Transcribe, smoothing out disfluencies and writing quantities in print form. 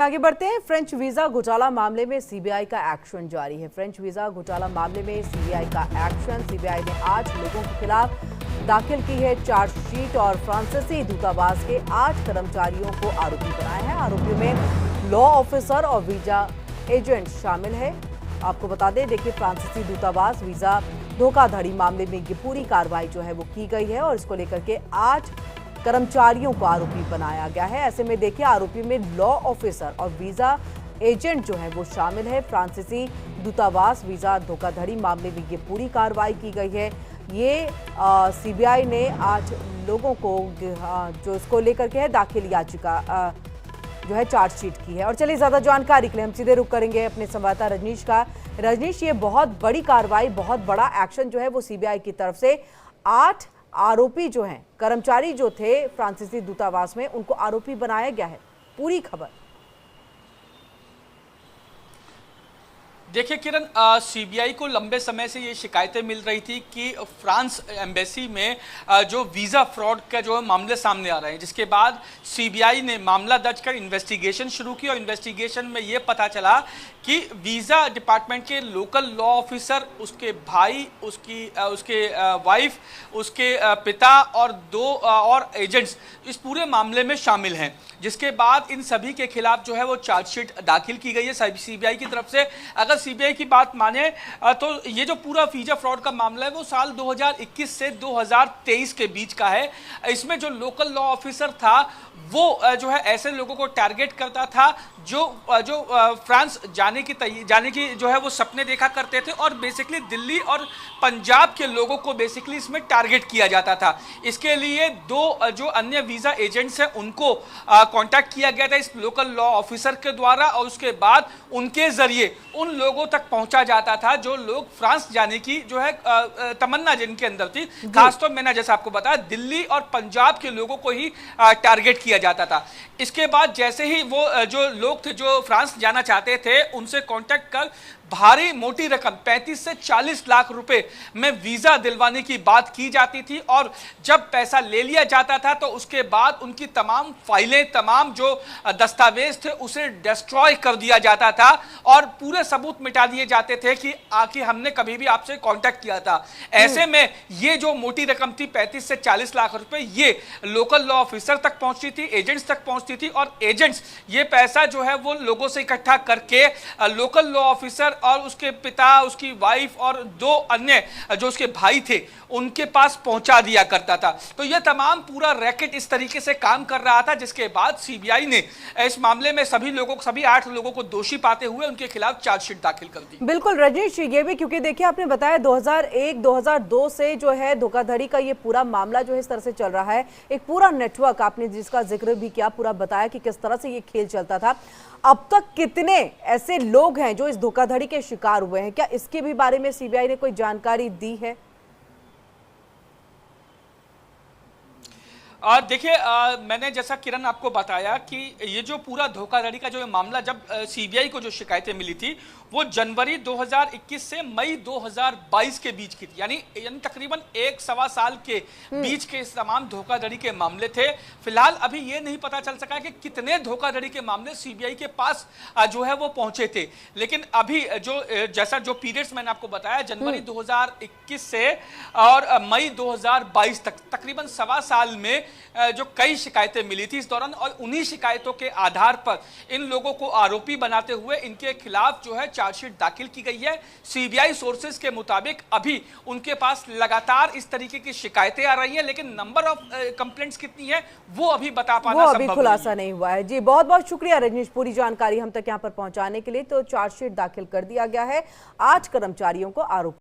आगे बढ़ते हैं। फ्रेंच वीजा घोटाला मामले में सीबीआई का एक्शन जारी है। फ्रेंच वीजा घोटाला मामले में सीबीआई का एक्शन। सीबीआई ने 8 लोगों के खिलाफ दाखिल की है चार्जशीट और फ्रांसीसी दूतावास के 8 कर्मचारियों को आरोपी बनाया है। आरोपियों में लॉ ऑफिसर और वीजा एजेंट शामिल है। आपको बता दें, देखिए, फ्रांसीसी दूतावास वीजा धोखाधड़ी मामले में ये पूरी कार्रवाई जो है वो की गई है और इसको लेकर के 8 कर्मचारियों को आरोपी बनाया गया है। ऐसे में देखिए, आरोपी में लॉ ऑफिसर और वीजा एजेंट जो है वो शामिल है। फ्रांसीसी दूतावास वीजा धोखाधड़ी मामले में ये पूरी कार्रवाई की गई है। ये सीबीआई ने 8 लोगों को जो इसको लेकर के है दाखिल याचिका जो है चार्जशीट की है। और चलिए, ज्यादा जानकारी के लिए हम सीधे रुख करेंगे अपने संवाददाता रजनीश का। रजनीश, ये बहुत बड़ी कार्रवाई, बहुत बड़ा एक्शन जो है वो सीबीआई की तरफ से 8 आरोपी जो हैं, कर्मचारी जो थे फ्रांसीसी दूतावास में, उनको आरोपी बनाया गया है। पूरी खबर। देखिए किरण, सीबीआई को लंबे समय से ये शिकायतें मिल रही थी कि फ्रांस एम्बेसी में जो वीज़ा फ्रॉड का जो मामले सामने आ रहे हैं, जिसके बाद सीबीआई ने मामला दर्ज कर इन्वेस्टिगेशन शुरू की और इन्वेस्टिगेशन में ये पता चला कि वीज़ा डिपार्टमेंट के लोकल लॉ ऑफिसर, उसके भाई, उसके वाइफ, उसके पिता और 2 और एजेंट्स इस पूरे मामले में शामिल हैं। जिसके बाद इन सभी के खिलाफ जो है वो चार्जशीट दाखिल की गई है सीबीआई की तरफ से। अगर सीबीआई की बात माने तो ये जो पूरा वीजा फ्रॉड का मामला है वो साल 2021 से 2023 के बीच का है। इसमें जो लोकल लॉ ऑफिसर था वो जो है ऐसे लोगों को टारगेट करता था जो फ्रांस जाने की जो है वो सपने देखा करते थे और बेसिकली दिल्ली और पंजाब के लोगों को बेसिकली इसमें टारगेट किया जाता था। इसके लिए 2 जो अन्य वीजा एजेंट्स हैं उनको कांटेक्ट किया गया था इस लोकल लॉ ऑफिसर के द्वारा और उसके बाद उनके जरिए उन लोगों तक पहुंचा जाता था जो लोग फ्रांस जाने की जो है तमन्ना जिनके अंदर थी। खासतौर मैंने जैसा आपको बताया, दिल्ली और पंजाब के लोगों को ही टारगेट किया जाता था। इसके बाद जैसे ही वो जो लोग थे जो फ्रांस जाना चाहते थे उनसे कांटेक्ट कर भारी मोटी रकम 35 से 40 लाख रुपए में वीजा दिलवाने की बात की जाती थी और जब पैसा ले लिया जाता था तो उसके बाद उनकी तमाम फाइलें, तमाम जो दस्तावेज थे उसे डिस्ट्रॉय कर दिया जाता था और पूरे सबूत मिटा दिए जाते थे कि हमने कभी भी आपसे कांटेक्ट किया था। ऐसे में ये जो मोटी रकम थी 35 से 40 लाख रुपए, ये लोकल लॉ ऑफिसर तक पहुंचती थी, एजेंट्स तक पहुंचती थी और एजेंट्स ये पैसा जो है वो लोगों से इकट्ठा करके लोकल लॉ ऑफिसर और उसके पिता, उसकी वाइफ और 2 अन्य जो उसके भाई थे उनके पास पहुंचा दिया करता था। तो यह तमाम पूरा रैकेट इस तरीके से काम कर रहा था, जिसके बाद सीबीआई ने इस मामले में सभी 8 लोगों को दोषी पाते हुए उनके खिलाफ चार्जशीट दाखिल कर दी। बिल्कुल रजनीश, ये भी क्योंकि देखिए, आपने बताया 2001-2002 से जो है धोखाधड़ी का ये पूरा मामला जो है इस तरह से चल रहा है। एक पूरा नेटवर्क आपने जिसका जिक्र भी किया, पूरा बताया कि किस तरह से ये खेल चलता था। अब तक कितने ऐसे लोग हैं जो इस धोखाधड़ी के शिकार हुए हैं? क्या इसके भी बारे में सीबीआई ने कोई जानकारी दी है? देखिए, मैंने जैसा किरण आपको बताया कि ये जो पूरा धोखाधड़ी का जो मामला, जब सीबीआई को जो शिकायतें मिली थी वो जनवरी 2021 से मई 2022 के बीच की थी, यानी तकरीबन 1-1.25 साल के बीच के तमाम धोखाधड़ी के मामले थे। फिलहाल अभी ये नहीं पता चल सका कि कितने धोखाधड़ी के मामले सीबीआई के पास जो है वो पहुंचे थे, लेकिन अभी जो पीरियड्स मैंने आपको बताया, जनवरी 2021 से और मई 2022 तक तकरीबन 1.25 साल में जो कई शिकायतें मिली थी इस दौरान, और उन्हीं शिकायतों के आधार पर इन लोगों को आरोपी बनाते हुए इनके खिलाफ जो है चार्जशीट दाखिल की गई है। सीबीआई सोर्सेज के मुताबिक अभी उनके पास लगातार इस तरीके की शिकायतें आ रही हैं, लेकिन नंबर ऑफ कंप्लेंट्स कितनी है वो अभी बता पाना अभी खुलासा नहीं हुआ है। जी, बहुत बहुत शुक्रिया रजनीश, पूरी जानकारी हम तक यहाँ पर पहुंचाने के लिए। तो चार्जशीट दाखिल कर दिया गया है, 8 कर्मचारियों को आरोपी